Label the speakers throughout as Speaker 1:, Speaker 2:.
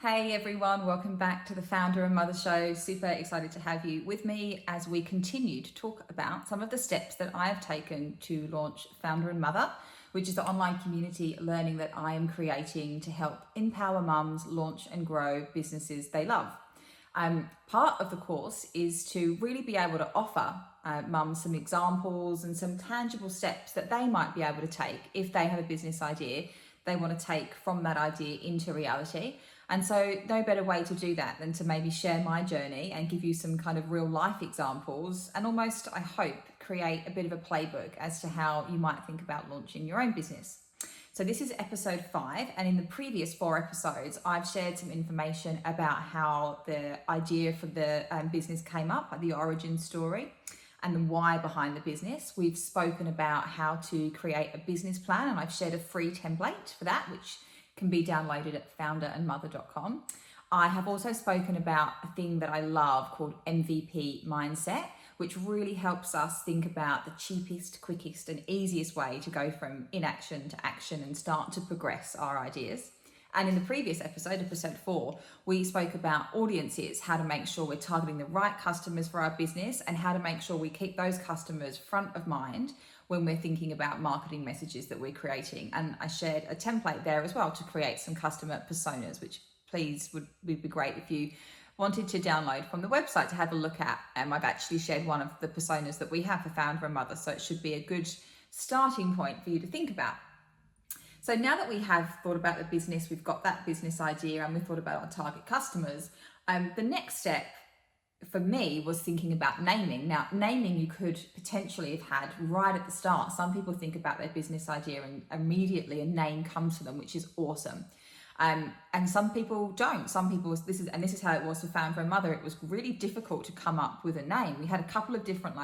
Speaker 1: Hey everyone, welcome back to the Founder and Mother Show. Super excited to have you with me as we continue to talk about some of the steps that I have taken to launch Founder and Mother, which is the online community learning that I am creating to help empower mums launch and grow businesses they love. Part of the course is to really be able to offer mums some examples and some tangible steps that they might be able to take if they have a business idea they want to take from that idea into reality. And so no better way to do that than to maybe share my journey and give you some kind of real life examples and almost, I hope, create a bit of a playbook as to how you might think about launching your own business. So this is episode 5, and in the previous 4 episodes, I've shared some information about how the idea for the business came up, like the origin story and the why behind the business. We've spoken about how to create a business plan, and I've shared a free template for that, which can be downloaded at founderandmother.com. I have also spoken about a thing that I love called MVP mindset, which really helps us think about the cheapest, quickest, and easiest way to go from inaction to action and start to progress our ideas. And in the previous episode, episode 4, we spoke about audiences, how to make sure we're targeting the right customers for our business and how to make sure we keep those customers front of mind when we're thinking about marketing messages that we're creating. And I shared a template there as well to create some customer personas, which would be great if you wanted to download from the website to have a look at. I've actually shared one of the personas that we have for Founder and Mother, so it should be a good starting point for you to think about. So now that we have thought about the business, we've got that business idea and we've thought about our target customers, the next step for me was thinking about naming. Now, naming you could potentially have had right at the start. Some people think about their business idea and immediately a name comes to them, which is awesome. And some people don't. Some people, this is how it was for Founder and Mother. It was really difficult to come up with a name. We had a couple of different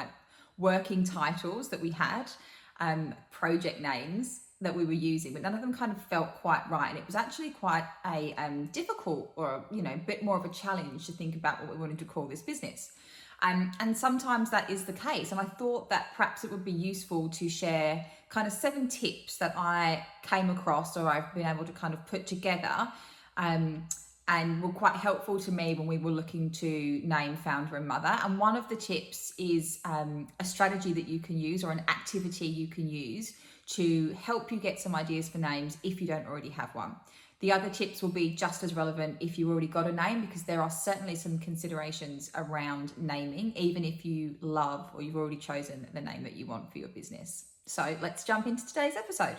Speaker 1: working titles that we had, project names that we were using, but none of them kind of felt quite right. And it was actually quite a difficult or, a bit more of a challenge to think about what we wanted to call this business. And sometimes that is the case. And I thought that perhaps it would be useful to share kind of 7 tips that I came across or I've been able to kind of put together and were quite helpful to me when we were looking to name Founder and Mother. And one of the tips is a strategy that you can use or an activity you can use to help you get some ideas for names if you don't already have one. The other tips will be just as relevant if you already got a name, because there are certainly some considerations around naming, even if you love or you've already chosen the name that you want for your business. So let's jump into today's episode.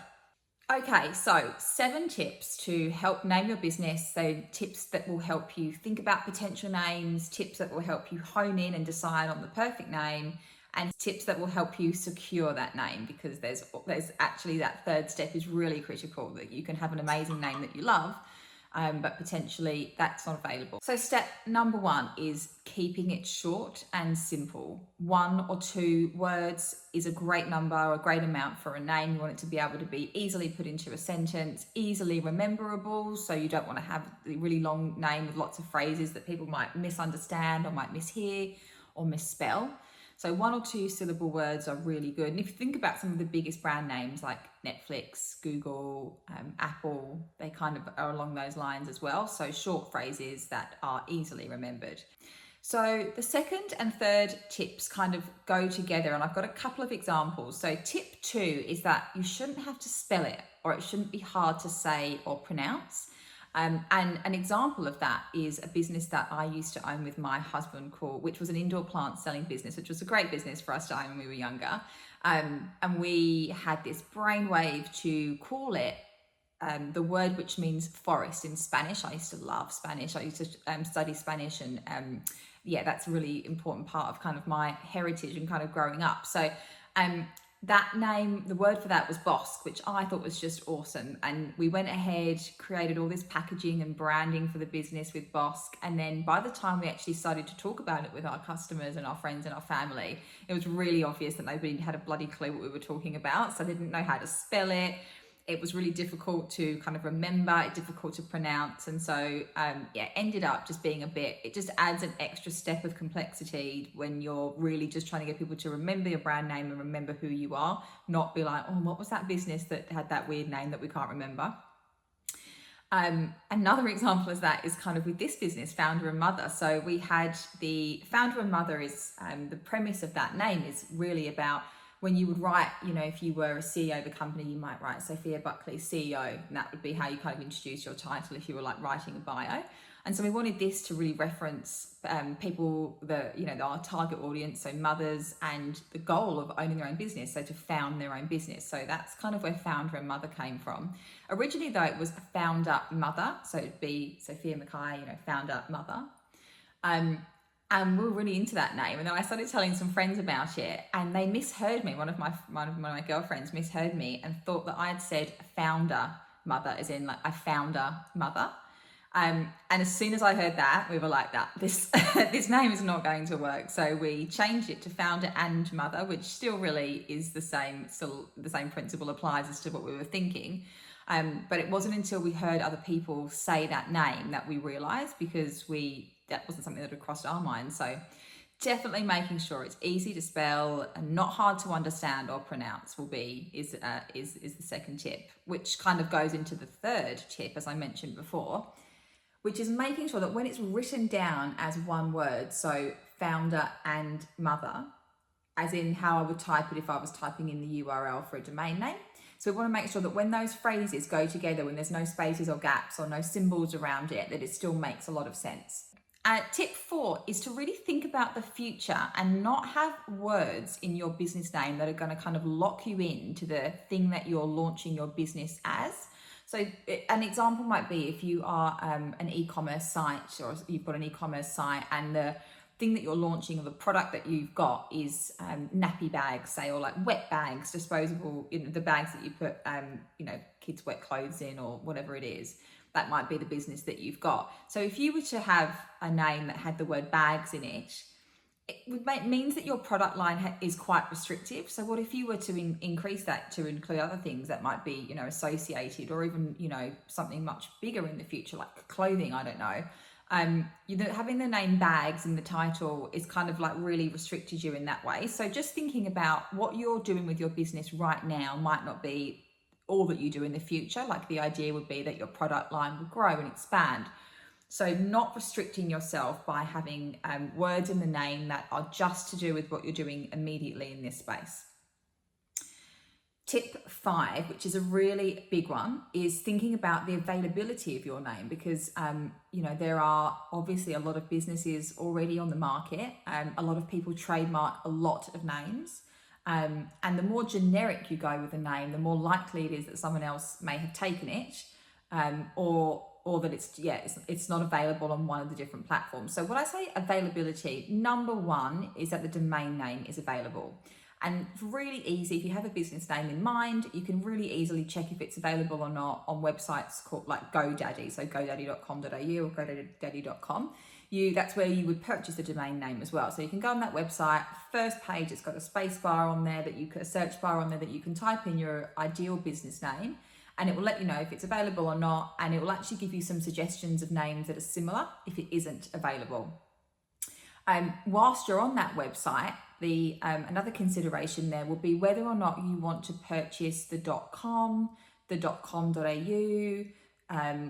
Speaker 1: Okay, so 7 tips to help name your business. So tips that will help you think about potential names, tips that will help you hone in and decide on the perfect name, and tips that will help you secure that name, because there's actually that 3rd step is really critical, that you can have an amazing name that you love, but potentially that's not available. So step number 1 is keeping it short and simple. 1 or 2 words is a great number or a great amount for a name. You want it to be able to be easily put into a sentence, easily rememberable, so you don't want to have a really long name with lots of phrases that people might misunderstand or might mishear or misspell. So 1 or 2 syllable words are really good. And if you think about some of the biggest brand names like Netflix, Google, Apple, they kind of are along those lines as well. So short phrases that are easily remembered. So the 2nd and 3rd tips kind of go together, and I've got a couple of examples. So tip 2 is that you shouldn't have to spell it, or it shouldn't be hard to say or pronounce. And an example of that is a business that I used to own with my husband, which was an indoor plant selling business, which was a great business for us to own when we were younger. And we had this brainwave to call it the word which means forest in Spanish. I used to love Spanish. I used to study Spanish, and that's a really important part of kind of my heritage and kind of growing up. So that name, the word for that was Bosque, which I thought was just awesome. And we went ahead, created all this packaging and branding for the business with Bosque. And then by the time we actually started to talk about it with our customers and our friends and our family, it was really obvious that nobody had a bloody clue what we were talking about. So they didn't know how to spell it. It was really difficult to kind of remember, difficult to pronounce. And so, ended up just being it just adds an extra step of complexity when you're really just trying to get people to remember your brand name and remember who you are, not be like, oh, what was that business that had that weird name that we can't remember? Another example of that is kind of with this business, Founder and Mother. So we had the Founder and Mother is the premise of that name is really about when you would write, if you were a CEO of a company, you might write Sophia Buckley, CEO, and that would be how you kind of introduce your title if you were like writing a bio. And so we wanted this to really reference people, our target audience, so mothers, and the goal of owning their own business, so to found their own business. So that's kind of where Founder and Mother came from. Originally, though, it was Founder Mother, so it'd be Sophia Mackay, Founder Mother. And we were really into that name. And then I started telling some friends about it, and they misheard me. One of my girlfriends misheard me and thought that I had said Founder Mother, as in like I found a mother. And as soon as I heard that, we were like, this name is not going to work. So we changed it to Founder and Mother, which still really is the same. Still the same principle applies as to what we were thinking. But it wasn't until we heard other people say that name that we realised, because that wasn't something that had crossed our minds. So definitely making sure it's easy to spell and not hard to understand or pronounce is the second tip, which kind of goes into the third tip, as I mentioned before, which is making sure that when it's written down as one word, so Founder and Mother, as in how I would type it if I was typing in the URL for a domain name. So we want to make sure that when those phrases go together, when there's no spaces or gaps or no symbols around it, that it still makes a lot of sense. Tip 4 is to really think about the future and not have words in your business name that are going to kind of lock you into the thing that you're launching your business as. So an example might be if you are an e-commerce site, or you've got an e-commerce site, and the thing that you're launching, or the product that you've got, is nappy bags, say, or like wet bags, disposable, the bags that you put kids' wet clothes in, or whatever it is. That might be the business that you've got. So if you were to have a name that had the word bags in it, means that your product line is quite restrictive. So what if you were to increase that to include other things that might be, associated, or even, something much bigger in the future, like clothing, I don't know. Having the name bags in the title is kind of like really restricted you in that way. So just thinking about what you're doing with your business right now might not be all that you do in the future. Like the idea would be that your product line will grow and expand. So not restricting yourself by having words in the name that are just to do with what you're doing immediately in this space. Tip 5, which is a really big one, is thinking about the availability of your name, because there are obviously a lot of businesses already on the market. A lot of people trademark a lot of names. And the more generic you go with a name, the more likely it is that someone else may have taken it, or that it's not available on one of the different platforms. So when I say availability, number one is that the domain name is available. And it's really easy. If you have a business name in mind, you can really easily check if it's available or not on websites called like GoDaddy, so godaddy.com.au or godaddy.com. That's where you would purchase the domain name as well. So you can go on that website, first page, it's got a space bar on there a search bar on there that you can type in your ideal business name, and it will let you know if it's available or not, and it will actually give you some suggestions of names that are similar if it isn't available. Whilst you're on that website, another consideration there will be whether or not you want to purchase the .com, the .com.au,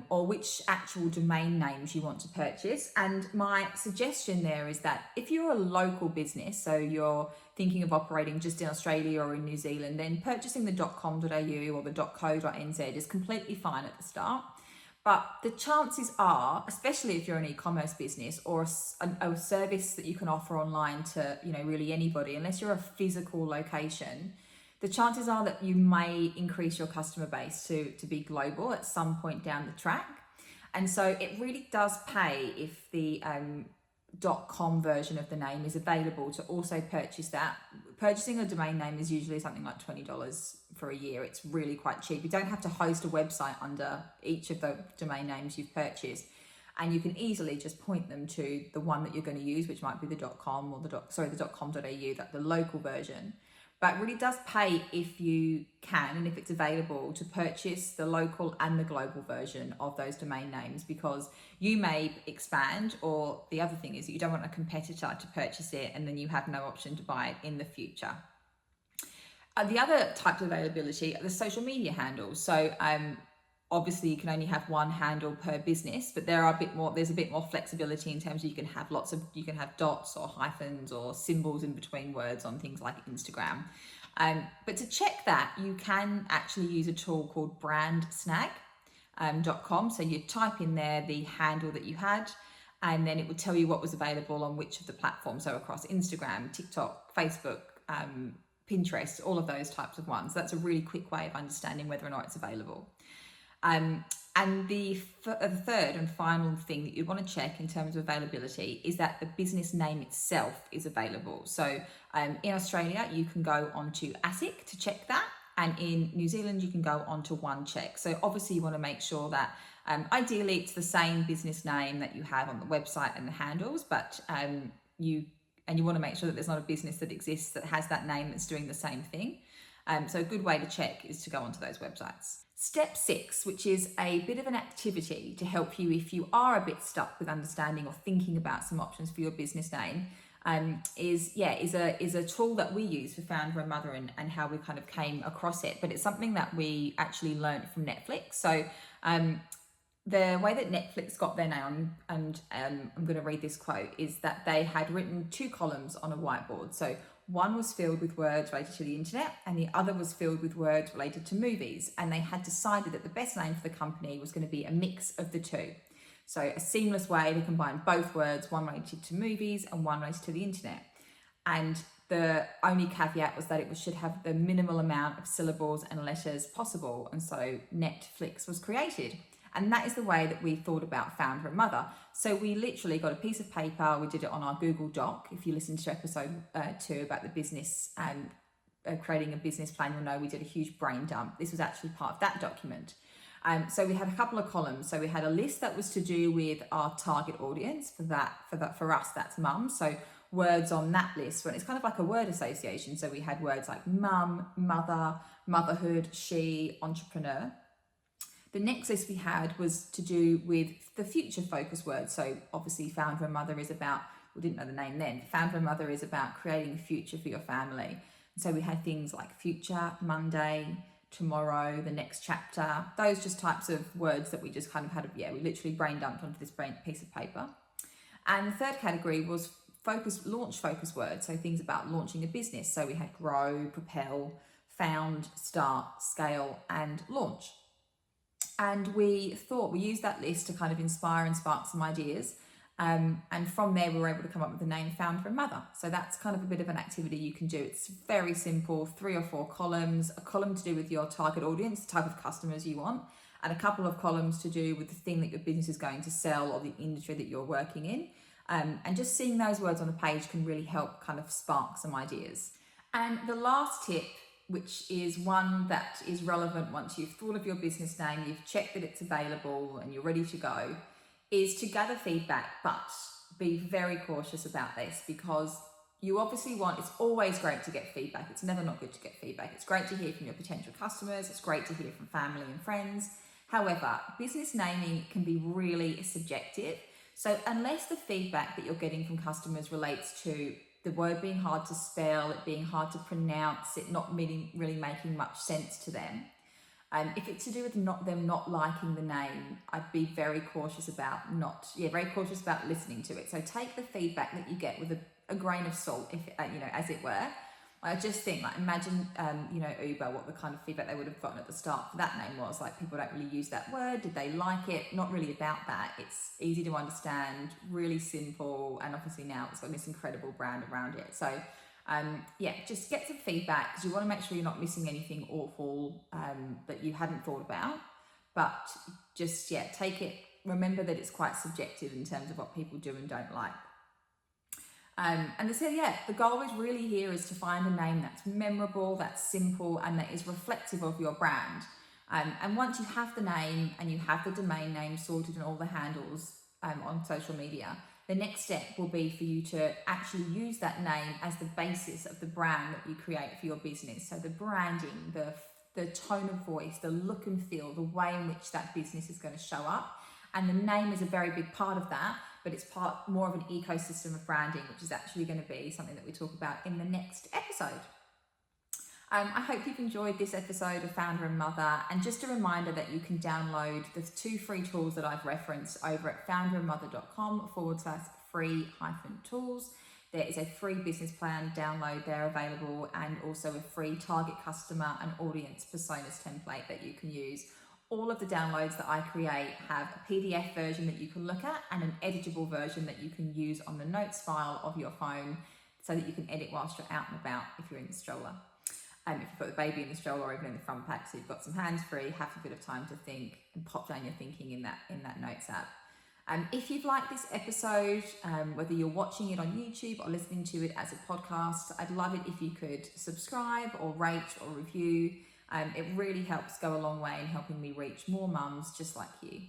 Speaker 1: or which actual domain names you want to purchase. And my suggestion there is that if you're a local business, so you're thinking of operating just in Australia or in New Zealand, then purchasing the .com.au or the .co.nz is completely fine at the start. But the chances are, especially if you're an e-commerce business or a service that you can offer online to really anybody, unless you're a physical location, the chances are that you may increase your customer base to be global at some point down the track. And so it really does pay if the .com version of the name is available to also purchase that. Purchasing a domain name is usually something like $20 for a year. It's really quite cheap. You don't have to host a website under each of the domain names you've purchased, and you can easily just point them to the one that you're going to use, which might be the .com or the .com.au, that the local version. But it really does pay if you can, and if it's available, to purchase the local and the global version of those domain names, because you may expand, or the other thing is that you don't want a competitor to purchase it and then you have no option to buy it in the future. The other types of availability are the social media handles. So Obviously, you can only have one handle per business, but there's a bit more flexibility in terms of you can have dots or hyphens or symbols in between words on things like Instagram. But to check that, you can actually use a tool called brandsnag.com. So you type in there the handle that you had, and then it would tell you what was available on which of the platforms. So across Instagram, TikTok, Facebook, Pinterest, all of those types of ones. That's a really quick way of understanding whether or not it's available. And the third and final thing that you want to check in terms of availability is that the business name itself is available. So in Australia, you can go onto ASIC to check that. And in New Zealand, you can go onto OneCheck. So obviously you want to make sure that ideally it's the same business name that you have on the website and the handles, but you want to make sure that there's not a business that exists that has that name that's doing the same thing. So a good way to check is to go onto those websites. Step 6, which is a bit of an activity to help you if you are a bit stuck with understanding or thinking about some options for your business name, is a tool that we use for Founder and Mother and how we kind of came across it. But it's something that we actually learned from Netflix. So the way that Netflix got their name, and I'm going to read this quote, is that they had written 2 columns on a whiteboard. So one was filled with words related to the internet and the other was filled with words related to movies. And they had decided that the best name for the company was going to be a mix of the two. So a seamless way to combine both words, one related to movies and one related to the internet. And the only caveat was that it should have the minimal amount of syllables and letters possible. And so Netflix was created. And that is the way that we thought about Founder and Mother. So we literally got a piece of paper, we did it on our Google Doc. If you listen to episode 2 about the business and creating a business plan, you'll know we did a huge brain dump. This was actually part of that document. So we had a couple of columns. So we had a list that was to do with our target audience. For us, that's mum. So words on that list, when it's kind of like a word association. So we had words like mum, mother, motherhood, she, entrepreneur. The next list we had was to do with the future focus words. So obviously Founder and Mother is about, we didn't know the name then, Founder and Mother is about creating a future for your family. So we had things like future, Monday, tomorrow, the next chapter, those just types of words that we just kind of had, we literally brain dumped onto this piece of paper. And the third category was launch focus words. So things about launching a business. So we had grow, propel, found, start, scale, and launch. And we thought we used that list to kind of inspire and spark some ideas. And from there, we were able to come up with the name Founder and Mother. So that's kind of a bit of an activity you can do. It's very simple, 3 or 4 columns, a column to do with your target audience, the type of customers you want, and a couple of columns to do with the thing that your business is going to sell or the industry that you're working in. And just seeing those words on a page can really help kind of spark some ideas. And the last tip, which is one that is relevant once you've thought of your business name, you've checked that it's available and you're ready to go, is to gather feedback, but be very cautious about this, because you obviously it's always great to get feedback. It's never not good to get feedback. It's great to hear from your potential customers. It's great to hear from family and friends. However, business naming can be really subjective. So unless the feedback that you're getting from customers relates to the word being hard to spell, it being hard to pronounce, it not really making much sense to them. If it's to do with them not liking the name, I'd be very cautious about listening to it. So take the feedback that you get with a grain of salt, if as it were. I just think, imagine, Uber, what the kind of feedback they would have gotten at the start for that name was. People don't really use that word. Did they like it? Not really about that. It's easy to understand, really simple, and obviously now it's got this incredible brand around it. So, just get some feedback, because you want to make sure you're not missing anything awful that you hadn't thought about. But just, take it. Remember that it's quite subjective in terms of what people do and don't like. And they said, the goal is really here is to find a name that's memorable, that's simple, and that is reflective of your brand. And once you have the name and you have the domain name sorted and all the handles on social media, the next step will be for you to actually use that name as the basis of the brand that you create for your business. So the branding, the tone of voice, the look and feel, the way in which that business is going to show up. And the name is a very big part of that, but it's more of an ecosystem of branding, which is actually going to be something that we talk about in the next episode. I hope you've enjoyed this episode of Founder and Mother, and just a reminder that you can download the 2 free tools that I've referenced over at founderandmother.com/free-tools. There is a free business plan download there available, and also a free target customer and audience personas template that you can use. All of the downloads that I create have a PDF version that you can look at and an editable version that you can use on the notes file of your phone so that you can edit whilst you're out and about if you're in the stroller. If you've got the baby in the stroller or even in the front pack, so you've got some hands free, have a bit of time to think and pop down your thinking in that notes app. If you've liked this episode, whether you're watching it on YouTube or listening to it as a podcast, I'd love it if you could subscribe or rate or review. It really helps go a long way in helping me reach more mums just like you.